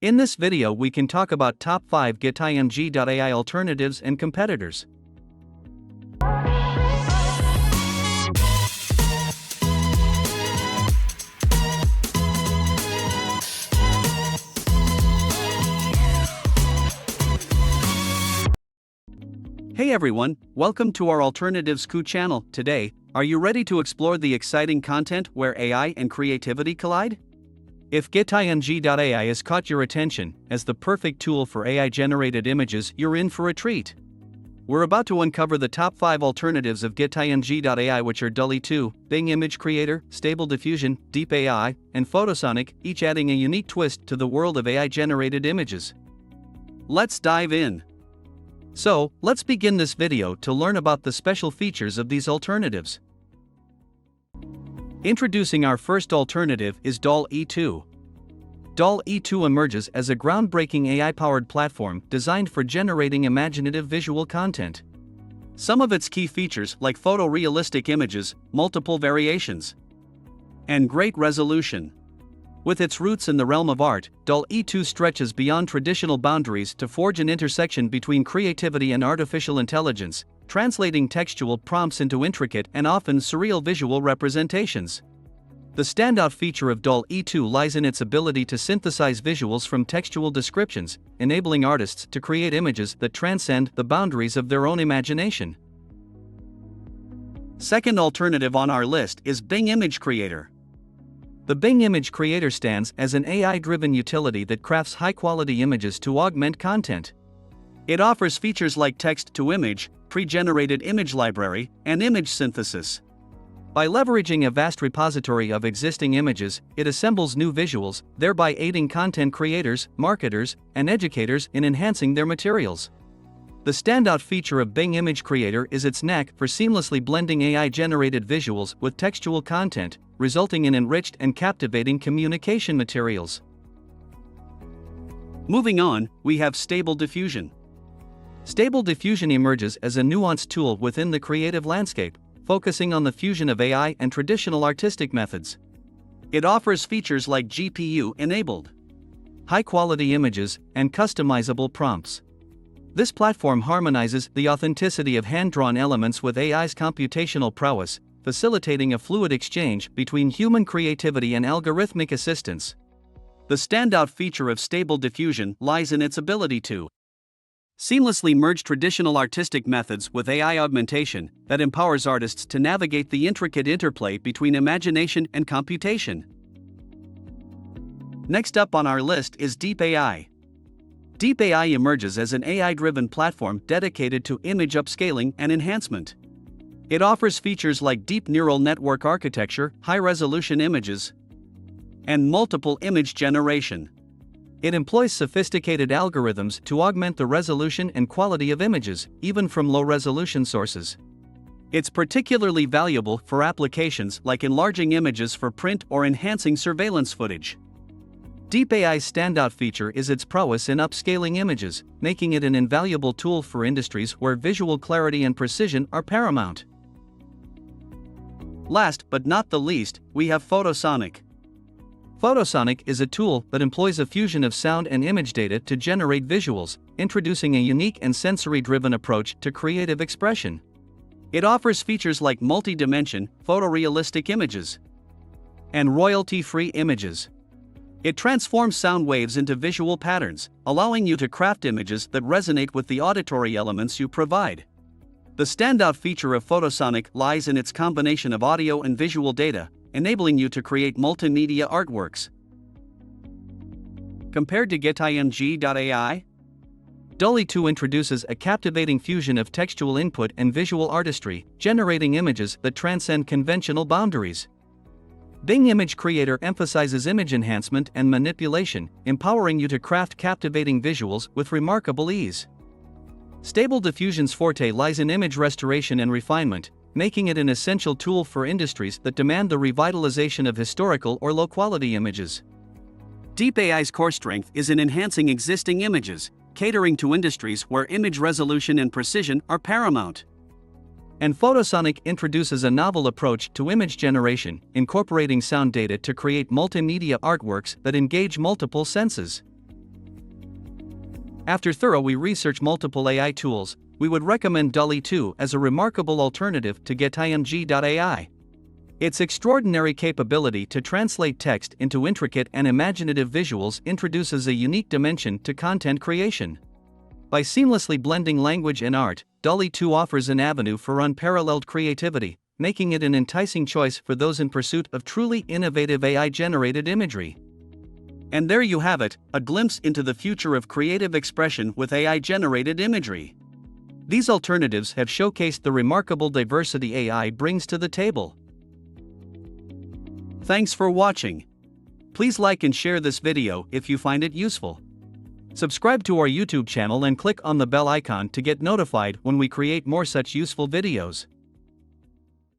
In this video we can talk about top 5 Getimg AI alternatives and competitors. Hey everyone, welcome to our Alternatives channel. Today, are you ready to explore the exciting content where AI and creativity collide? If Getimg AI has caught your attention as the perfect tool for AI-generated images, you're in for a treat. We're about to uncover the top 5 alternatives of Getimg AI, which are Dall E, Bing Image Creator, Stable Diffusion, Deep AI, and Photosonic, each adding a unique twist to the world of AI-generated images. Let's dive in. So, let's begin this video to learn about the special features of these alternatives. Introducing our first alternative is Dall E. Dall E emerges as a groundbreaking AI-powered platform designed for generating imaginative visual content. Some of its key features, like photorealistic images, multiple variations, and great resolution. With its roots in the realm of art, Dall E stretches beyond traditional boundaries to forge an intersection between creativity and artificial intelligence, translating textual prompts into intricate and often surreal visual representations. The standout feature of Dall E lies in its ability to synthesize visuals from textual descriptions, enabling artists to create images that transcend the boundaries of their own imagination. Second alternative on our list is Bing Image Creator. The Bing Image Creator stands as an AI-driven utility that crafts high-quality images to augment content. It offers features like text-to-image, pre-generated image library, and image synthesis. By leveraging a vast repository of existing images, it assembles new visuals, thereby aiding content creators, marketers, and educators in enhancing their materials. The standout feature of Bing Image Creator is its knack for seamlessly blending AI-generated visuals with textual content, resulting in enriched and captivating communication materials. Moving on, we have Stable Diffusion. Stable Diffusion emerges as a nuanced tool within the creative landscape, focusing on the fusion of AI and traditional artistic methods. It offers features like GPU-enabled high-quality images and customizable prompts. This platform harmonizes the authenticity of hand-drawn elements with AI's computational prowess, facilitating a fluid exchange between human creativity and algorithmic assistance. The standout feature of Stable Diffusion lies in its ability to seamlessly merge traditional artistic methods with AI augmentation that empowers artists to navigate the intricate interplay between imagination and computation. Next up on our list is Deep AI. Deep AI emerges as an AI-driven platform dedicated to image upscaling and enhancement. It offers features like deep neural network architecture, high-resolution images, and multiple image generation. It employs sophisticated algorithms to augment the resolution and quality of images, even from low-resolution sources. It's particularly valuable for applications like enlarging images for print or enhancing surveillance footage. Deep AI's standout feature is its prowess in upscaling images, making it an invaluable tool for industries where visual clarity and precision are paramount. Last but not the least, we have Photosonic. Photosonic is a tool that employs a fusion of sound and image data to generate visuals, introducing a unique and sensory-driven approach to creative expression. It offers features like multi-dimension, photorealistic images, and royalty-free images. It transforms sound waves into visual patterns, allowing you to craft images that resonate with the auditory elements you provide. The standout feature of Photosonic lies in its combination of audio and visual data, enabling you to create multimedia artworks. Compared to Getimg AI, Dall E introduces a captivating fusion of textual input and visual artistry, generating images that transcend conventional boundaries. Bing Image Creator emphasizes image enhancement and manipulation, empowering you to craft captivating visuals with remarkable ease. Stable Diffusion's forte lies in image restoration and refinement, making it an essential tool for industries that demand the revitalization of historical or low-quality images. Deep AI's core strength is in enhancing existing images, catering to industries where image resolution and precision are paramount. And Photosonic introduces a novel approach to image generation, incorporating sound data to create multimedia artworks that engage multiple senses. After thoroughly research multiple AI tools, we would recommend Dall E 2 as a remarkable alternative to Getimg AI. Its extraordinary capability to translate text into intricate and imaginative visuals introduces a unique dimension to content creation. By seamlessly blending language and art, Dall E 2 offers an avenue for unparalleled creativity, making it an enticing choice for those in pursuit of truly innovative AI-generated imagery. And there you have it, a glimpse into the future of creative expression with AI-generated imagery. These alternatives have showcased the remarkable diversity AI brings to the table. Thanks for watching. Please like and share this video if you find it useful. Subscribe to our YouTube channel and click on the bell icon to get notified when we create more such useful videos.